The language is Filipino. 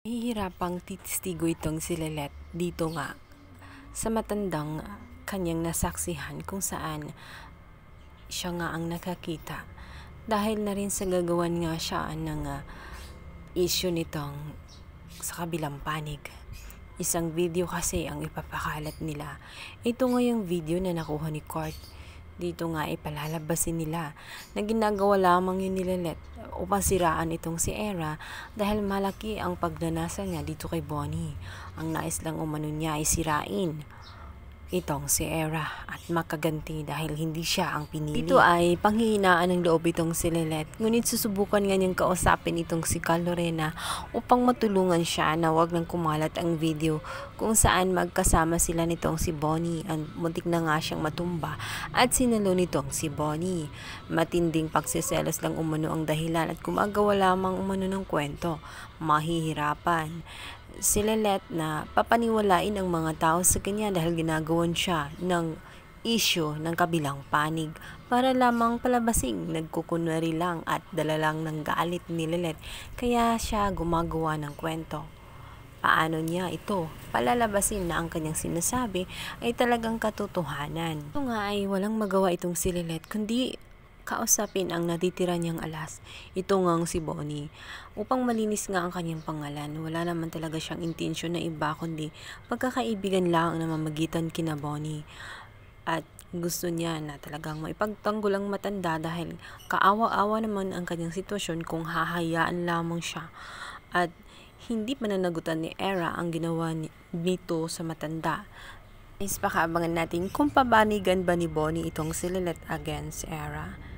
Nahihirapang titistigo itong si Lelet dito nga sa matandang kanyang nasaksihan kung saan siya nga ang nakakita. Dahil na rin sa gagawan nga siya ng issue nitong sa kabilang panig. Isang video kasi ang ipapakalat nila. Ito nga yung video na nakuha ni Court. Dito nga ipalalabasin nila na ginagawa lamang yun ni Lelet upang siraan itong si Era dahil malaki ang pagnanasa niya dito kay Bonnie. Ang nais lang umano niya ay sirain itong si Era at makaganti dahil hindi siya ang pinili. Ito ay panghihinaan ng loob itong si Lelet. Ngunit susubukan nga niyang kausapin itong si Carl Lorena upang matulungan siya na wag nang kumalat ang video kung saan magkasama sila nitong si Bonnie. Muntik na nga siyang matumba at sinalo nitong si Bonnie. Matinding pagsiselos lang umano ang dahilan at gumagawa lamang umano ng kwento. Mahihirapan si Lelet na papaniwalain ang mga tao sa kanya dahil ginagawan siya ng issue ng kabilang panig para lamang palabasing nagkukunwari lang at dala lang ng galit ni Lelet kaya siya gumagawa ng kwento. Paano niya ito palalabasin na ang kanyang sinasabi ay talagang katotohanan? Ito nga ay walang magawa itong si Lelet kundi kausapin ang natitira niyang alas. Ito ngang si Bonnie. Upang malinis nga ang kanyang pangalan, wala naman talaga siyang intensyon na iba kundi pagkakaibigan lang ang namamagitan kina Bonnie. At gusto niya na talagang maipagtanggol ang matanda dahil kaawa-awa naman ang kanyang sitwasyon kung hahayaan lamang siya. At hindi pananagutan ni Era ang ginawa nito sa matanda. Is pakaabangan natin kung pabanigan ba ni Bonnie itong si Lelet against Era.